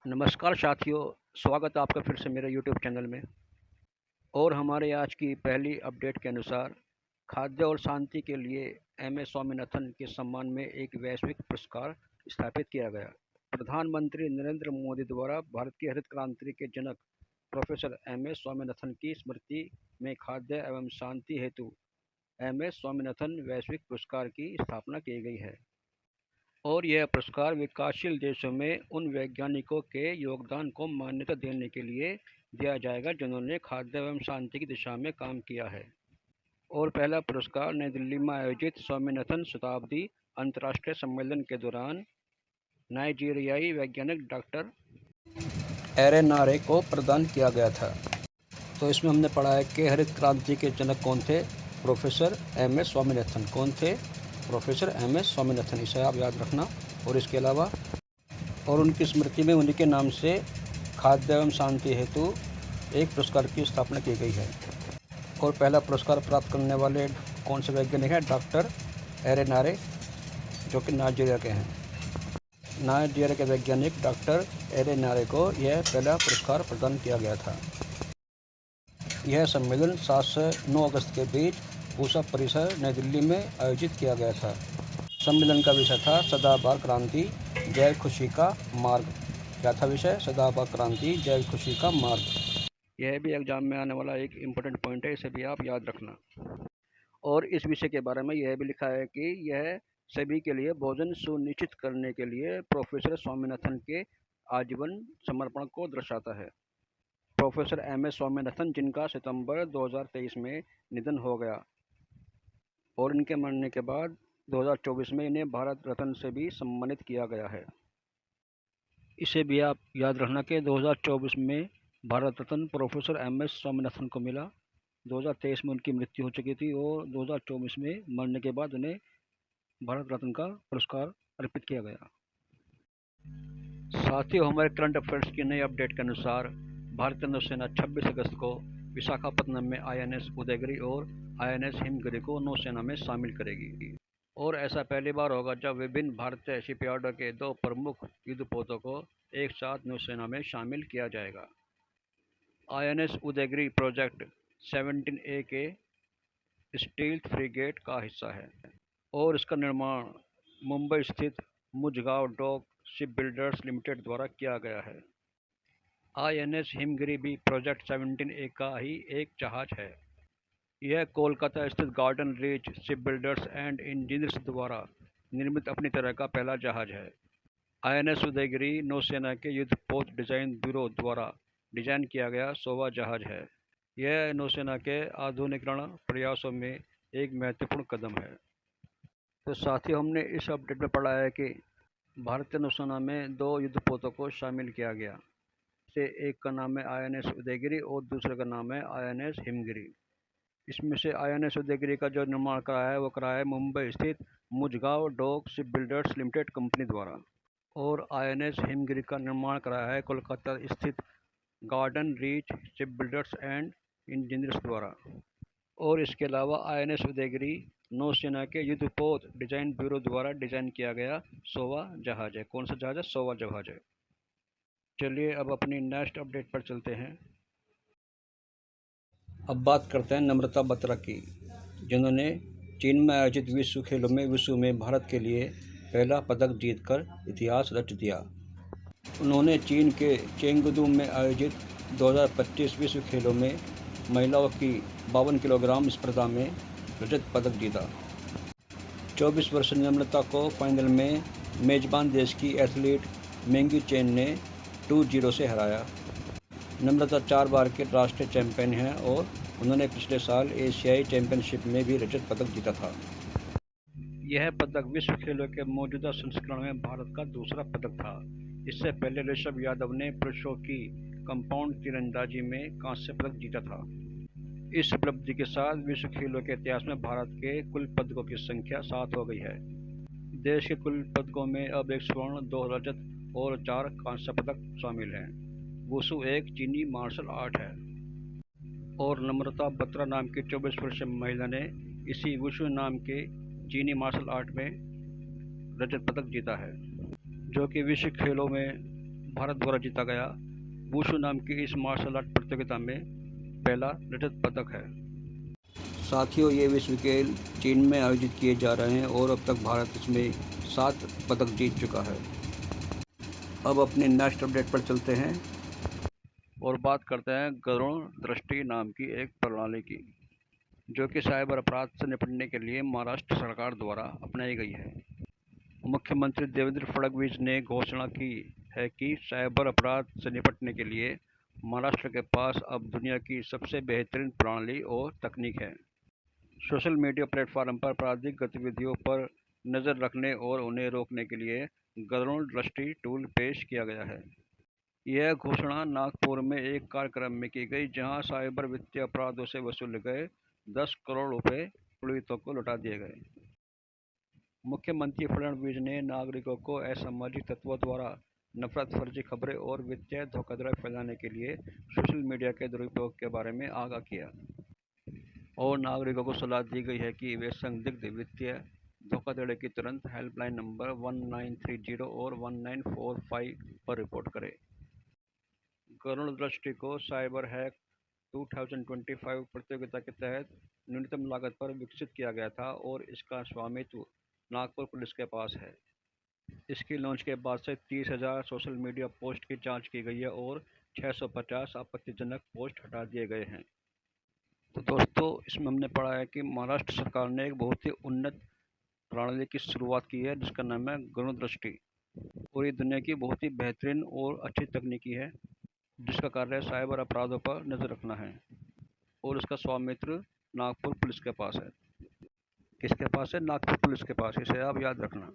नमस्कार साथियों, स्वागत है आपका फिर से मेरे यूट्यूब चैनल में। और हमारे आज की पहली अपडेट के अनुसार खाद्य और शांति के लिए एम.एस. स्वामीनाथन के सम्मान में एक वैश्विक पुरस्कार स्थापित किया गया। प्रधानमंत्री नरेंद्र मोदी द्वारा भारत की हरित क्रांति के जनक प्रोफेसर एम.एस. स्वामीनाथन की स्मृति में खाद्य एवं शांति हेतु एम.एस. स्वामीनाथन वैश्विक पुरस्कार की स्थापना की गई है। और यह पुरस्कार विकासशील देशों में उन वैज्ञानिकों के योगदान को मान्यता देने के लिए दिया जाएगा जिन्होंने खाद्य एवं शांति की दिशा में काम किया है। और पहला पुरस्कार नई दिल्ली में आयोजित स्वामीनाथन शताब्दी अंतर्राष्ट्रीय सम्मेलन के दौरान नाइजीरियाई वैज्ञानिक डॉक्टर एरेनारे को प्रदान किया गया था। तो इसमें हमने पढ़ा है कि हरित क्रांति के जनक कौन थे? Professor M S. स्वामीनाथन। कौन थे? Professor M S. स्वामीनाथन। इसे आप याद रखना। और इसके अलावा और उनकी स्मृति में उन्हीं के नाम से खाद्य एवं शांति हेतु एक पुरस्कार की स्थापना की गई है। और पहला पुरस्कार प्राप्त करने वाले कौन से वैज्ञानिक हैं? डॉक्टर एरेनारे, जो कि नाइजीरिया के हैं। नाइजीरिया के वैज्ञानिक डॉक्टर एरेनारे को यह पहला पुरस्कार प्रदान किया गया था। यह सम्मेलन 7 से 9 अगस्त के बीच पूसा परिसर नई दिल्ली में आयोजित किया गया था। सम्मेलन का विषय था सदाबहार क्रांति जय खुशी का मार्ग। क्या था विषय? सदाबहार क्रांति जय खुशी का मार्ग। यह भी एग्जाम में आने वाला एक इम्पोर्टेंट पॉइंट है, इसे भी आप याद रखना। और इस विषय के बारे में यह भी लिखा है कि यह सभी के लिए भोजन सुनिश्चित करने के लिए प्रोफेसर स्वामीनाथन के आजीवन समर्पण को दर्शाता है। Professor M S. स्वामीनाथन, जिनका सितंबर 2023 में निधन हो गया, और इनके मरने के बाद 2024 में इन्हें भारत रत्न से भी सम्मानित किया गया है। इसे भी आप याद रखना कि 2024 में भारत रत्न प्रोफेसर एम.एस. स्वामीनाथन को मिला। 2023 में उनकी मृत्यु हो चुकी थी और 2024 में मरने के बाद उन्हें भारत रत्न का पुरस्कार अर्पित किया गया। साथियों, हमारे करंट अफेयर्स की नई अपडेट के अनुसार भारतीय नौसेना 26 अगस्त को विशाखापत्तनम में आई.एन.एस. उदयगिरि और आई.एन.एस. हिमगिरि को नौसेना में शामिल करेगी। और ऐसा पहली बार होगा जब विभिन्न भारतीय शिपयार्डों के 2 प्रमुख युद्धपोतों को एक साथ नौसेना में शामिल किया जाएगा। आई.एन.एस. उदयगिरि प्रोजेक्ट 17A के स्टील्थ फ्रिगेट का हिस्सा है और इसका निर्माण मुंबई स्थित मुझगांव डॉक शिपबिल्डर्स लिमिटेड द्वारा किया गया है। आई.एन.एस. हिमगिरि भी प्रोजेक्ट 17A का ही एक जहाज है। यह कोलकाता स्थित garden reach shipbuilders and engineers द्वारा निर्मित अपनी तरह का पहला जहाज है। आई.एन.एस. उदयगिरि नौसेना के युद्धपोत डिजाइन ब्यूरो द्वारा डिजाइन किया गया 100वां जहाज है। यह नौसेना के आधुनिकीकरण प्रयासों में एक महत्वपूर्ण कदम है। तो साथियों, हमने इस अपडेट में पढ़ा है कि भारतीय नौसेना में 2 युद्धपोतों को शामिल किया गया। से एक का नाम है आई.एन.एस. उदयगिरि और दूसरे का नाम है आई.एन.एस. हिमगिरि। इसमें से आई.एन.एस. उदयगिरि का जो निर्माण कराया है वो कराया है मुंबई स्थित Mazagon dock ship builders limited company द्वारा, और आई.एन.एस. हिमगिरि का निर्माण कराया है कोलकाता स्थित garden reach ship builders and engineers द्वारा। और इसके अलावा आई.एन.एस. उदयगिरि नौसेना के युद्धपोत डिजाइन ब्यूरो द्वारा डिजाइन किया गया 100वां जहाज है। कौन सा जहाज है? 100वां जहाज है। चलिए अब अपनी नेक्स्ट अपडेट पर चलते हैं। अब बात करते हैं नम्रता बत्रा की, जिन्होंने चीन में आयोजित विश्व खेलों में विश्व में भारत के लिए पहला पदक जीतकर इतिहास रच दिया। उन्होंने चीन के चेंगडू में आयोजित 2025 विश्व खेलों में महिलाओं की 52 किलोग्राम स्पर्धा में रजत पदक जीता। 24 वर्षीय नम्रता को फाइनल में मेजबान देश की एथलीट मेंगी चेन ने 2-0 से हराया। नम्रता 4 बार के राष्ट्रीय चैंपियन हैं और उन्होंने पिछले साल एशियाई चैंपियनशिप में भी रजत पदक जीता था। यह पदक विश्व खेलों के मौजूदा संस्करण में भारत का दूसरा पदक था। इससे पहले ऋषभ यादव ने पुरुषों की कंपाउंड तीरंदाजी में कांस्य पदक जीता था। इस उपलब्धि के साथ विश्व खेलों के इतिहास में भारत के कुल पदकों की संख्या 7 हो गई है। देश के कुल पदकों में अब 1 स्वर्ण, 2 रजत और 4 कांस्य पदक शामिल हैं। वुशु एक चीनी मार्शल आर्ट है और नम्रता बत्रा नाम की 24 वर्षीय महिला ने इसी वुशु नाम के चीनी मार्शल आर्ट में रजत पदक जीता है, जो कि विश्व खेलों में भारत द्वारा जीता गया वुशु नाम की इस मार्शल आर्ट प्रतियोगिता में पहला रजत पदक है। साथियों, ये विश्व खेल चीन में आयोजित किए जा रहे हैं और अब तक भारत इसमें 7 पदक जीत चुका है। अब अपने नेक्स्ट अपडेट पर चलते हैं और बात करते हैं गरुण दृष्टि नाम की एक प्रणाली की, जो कि साइबर अपराध से निपटने के लिए महाराष्ट्र सरकार द्वारा अपनाई गई है। मुख्यमंत्री देवेंद्र फडणवीस ने घोषणा की है कि साइबर अपराध से निपटने के लिए महाराष्ट्र के पास अब दुनिया की सबसे बेहतरीन प्रणाली और तकनीक है। सोशल मीडिया प्लेटफॉर्म पर आपराधिक गतिविधियों पर नज़र रखने और उन्हें रोकने के लिए गरुण दृष्टि टूल पेश किया गया है। यह घोषणा नागपुर में एक कार्यक्रम में की गई, जहां साइबर वित्तीय अपराधों से वसूले गए 10 करोड़ रुपए पीड़ितों को लौटा दिए गए। मुख्यमंत्री फडणवीस ने नागरिकों को असामाजिक तत्वों द्वारा नफरत, फर्जी खबरें और वित्तीय धोखाधड़ी फैलाने के लिए सोशल मीडिया के दुरुपयोग के बारे में आगाह किया और नागरिकों को सलाह दी गई है कि वे संदिग्ध वित्तीय धोखाधड़ी की तुरंत हेल्पलाइन नंबर 1930 और 1945 पर रिपोर्ट करें। गरुण दृष्टि को साइबर हैक 2025 प्रतियोगिता के तहत न्यूनतम लागत पर विकसित किया गया था और इसका स्वामित्व नागपुर पुलिस के पास है। इसकी लॉन्च के बाद से 30,000 सोशल मीडिया पोस्ट की जांच की गई है और 650 आपत्तिजनक पोस्ट हटा दिए गए हैं। तो दोस्तों, इसमें हमने पढ़ा है कि महाराष्ट्र सरकार ने एक बहुत ही उन्नत प्रणाली की शुरुआत की है, जिसका नाम है गरुण दृष्टि, और ये दुनिया की बहुत ही बेहतरीन और अच्छी तकनीकी है, जिसका कार्य साइबर अपराधों पर नज़र रखना है और इसका स्वामित्व नागपुर पुलिस के पास है। किसके पास है? नागपुर पुलिस के पास। इसे आप याद रखना।